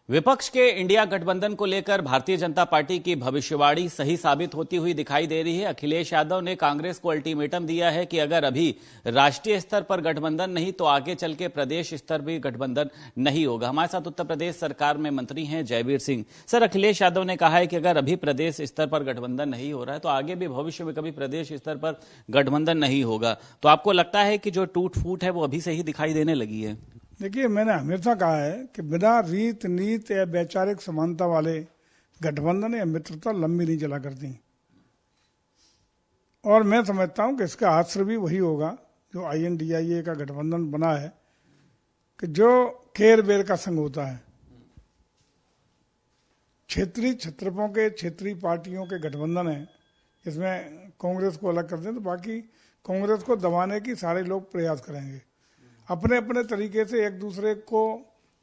विपक्ष के इंडिया गठबंधन को लेकर भारतीय जनता पार्टी की भविष्यवाणी सही साबित होती हुई दिखाई दे रही है। अखिलेश यादव ने कांग्रेस को अल्टीमेटम दिया है कि अगर अभी राष्ट्रीय स्तर पर गठबंधन नहीं तो आगे चल के प्रदेश स्तर भी गठबंधन नहीं होगा। हमारे साथ उत्तर प्रदेश सरकार में मंत्री हैं जयवीर सिंह। सर, अखिलेश यादव ने कहा है कि अगर अभी प्रदेश स्तर पर गठबंधन नहीं हो रहा है तो आगे भी भविष्य में कभी प्रदेश स्तर पर गठबंधन नहीं होगा। तो आपको लगता है कि जो टूट फूट है वो अभी से ही दिखाई देने लगी है? देखिए, मैंने हमेशा कहा है कि बिना रीत नीत या वैचारिक समानता वाले गठबंधन या मित्रता लंबी नहीं चला करती। और मैं समझता हूं कि इसका आश्रय भी वही होगा जो INDIA का गठबंधन बना है, कि जो केर बेर का संघ होता है। क्षेत्रीय छत्रपों के क्षेत्रीय पार्टियों के गठबंधन है, इसमें कांग्रेस को अलग कर दें तो बाकी कांग्रेस को दबाने की सारे लोग प्रयास करेंगे। अपने अपने तरीके से एक दूसरे को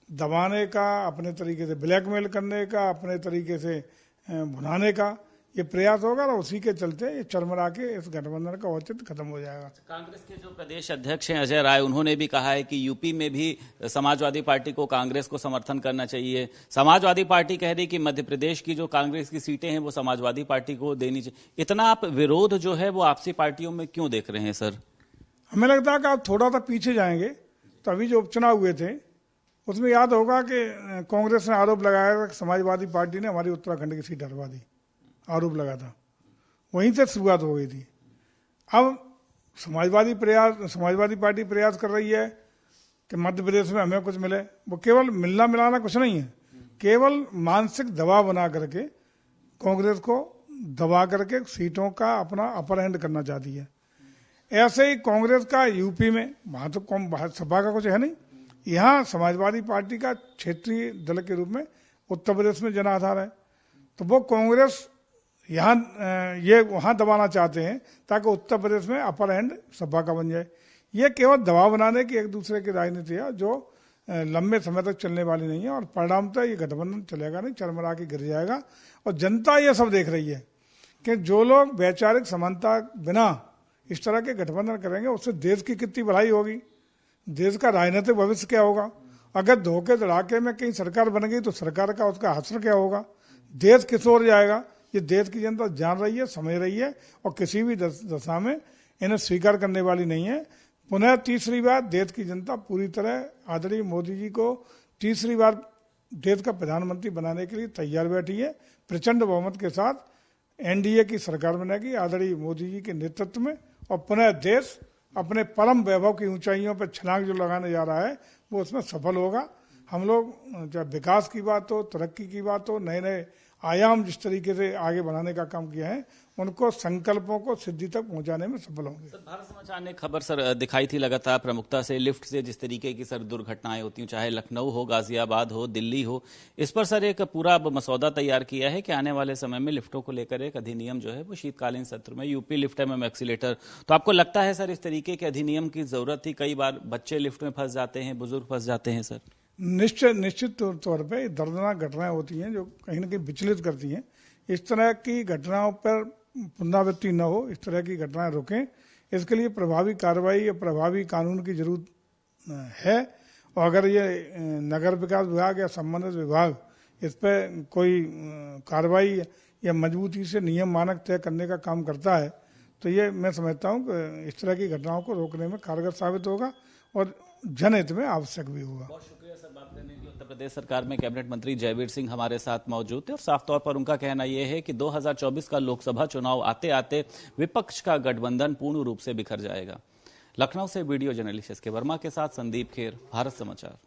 दबाने का, अपने तरीके से ब्लैकमेल करने का, अपने तरीके से भुनाने का ये प्रयास होगा और उसी के चलते ये चरमरा के इस गठबंधन का औचित्य खत्म हो जाएगा। कांग्रेस के जो प्रदेश अध्यक्ष हैं अजय राय, उन्होंने भी कहा है कि यूपी में भी समाजवादी पार्टी को कांग्रेस को समर्थन करना चाहिए। समाजवादी पार्टी कह रही कि मध्य प्रदेश की जो कांग्रेस की सीटें हैं वो समाजवादी पार्टी को देनी चाहिए। इतना आप विरोध जो है वो आपसी पार्टियों में क्यों देख रहे हैं सर? हमें लगता है कि आप थोड़ा सा पीछे जाएंगे तो अभी जो उपचुनाव हुए थे उसमें याद होगा कि कांग्रेस ने आरोप लगाया कि समाजवादी पार्टी ने हमारी उत्तराखंड की सीट हरवा दी, आरोप लगा था। वहीं से शुरुआत हो गई थी। अब समाजवादी पार्टी प्रयास कर रही है कि मध्य प्रदेश में हमें कुछ मिले। वो केवल मिलना मिलाना कुछ नहीं है, केवल मानसिक दबाव बना करके कांग्रेस को दबा करके सीटों का अपना अपर हैंड करना चाहती है। ऐसे ही कांग्रेस का यूपी में, वहां तो सपा का कुछ है नहीं, यहाँ समाजवादी पार्टी का क्षेत्रीय दल के रूप में उत्तर प्रदेश में जन आधार है। तो वो कांग्रेस यहाँ ये वहाँ दबाना चाहते हैं ताकि उत्तर प्रदेश में अपर हैंड सपा का बन जाए। ये केवल दबाव बनाने की एक दूसरे की राजनीति है जो लंबे समय तक चलने वाली नहीं है और परिणामतः ये गठबंधन चलेगा नहीं, चरमरा के गिर जाएगा। और जनता ये सब देख रही है कि जो लोग वैचारिक समानता बिना इस तरह के गठबंधन करेंगे उससे देश की कितनी भलाई होगी, देश का राजनीतिक भविष्य क्या होगा। अगर धोखे धड़ाके में कहीं सरकार बन गई तो सरकार का उसका हश्र क्या होगा, देश किस ओर जाएगा। ये देश की जनता जान रही है, समझ रही है और किसी भी दशा में इन्हें स्वीकार करने वाली नहीं है। पुनः तीसरी बार देश की जनता पूरी तरह आदरणीय मोदी जी को तीसरी बार देश का प्रधानमंत्री बनाने के लिए तैयार बैठी है। प्रचंड बहुमत के साथ NDA की सरकार बनेगी आदरणीय मोदी जी के नेतृत्व में और पुनः देश अपने परम वैभव की ऊंचाइयों पर छलांग जो लगाने जा रहा है वो उसमें सफल होगा। हम लोग जब विकास की बात हो, तरक्की की बात हो, नए नए आयाम जिस तरीके से आगे बढ़ाने का काम किया है उनको संकल्पों को सिद्धि तक पहुंचाने में सफल होंगे। सर, भारत समाचार ने खबर सर दिखाई थी लगातार प्रमुखता से लिफ्ट से जिस तरीके की सर दुर्घटनाएं होती हैं, चाहे लखनऊ हो, गाजियाबाद हो, दिल्ली हो, इस पर सर एक पूरा मसौदा तैयार किया है कि आने वाले समय में लिफ्टों को लेकर एक अधिनियम जो है वो शीतकालीन सत्र में यूपी लिफ्ट MM एक्सीलेटर। तो आपको लगता है सर इस तरीके के अधिनियम की जरूरत थी? कई बार बच्चे लिफ्ट में फंस जाते हैं, बुजुर्ग फंस जाते हैं सर। निश्चित तौर पे दर्दनाक घटनाएं होती हैं जो कहीं ना कहीं विचलित करती हैं। इस तरह की घटनाओं पर पुनरावृत्ति न हो, इस तरह की घटनाएं रोकें, इसके लिए प्रभावी कार्रवाई या प्रभावी कानून की जरूरत है। और अगर ये नगर विकास विभाग या संबंधित विभाग इस पर कोई कार्रवाई या मजबूती से नियम मानक तय करने का काम करता है तो ये मैं समझता हूँ कि इस तरह की घटनाओं को रोकने में कारगर साबित होगा और जनहित में आवश्यक भी होगा। बहुत शुक्रिया सर बात करने के लिए। उत्तर प्रदेश सरकार में कैबिनेट मंत्री जयवीर सिंह हमारे साथ मौजूद थे और साफ तौर पर उनका कहना यह है कि 2024 का लोकसभा चुनाव आते आते विपक्ष का गठबंधन पूर्ण रूप से बिखर जाएगा। लखनऊ से वीडियो जर्नलिस्ट SK वर्मा के साथ संदीप खेर, भारत समाचार।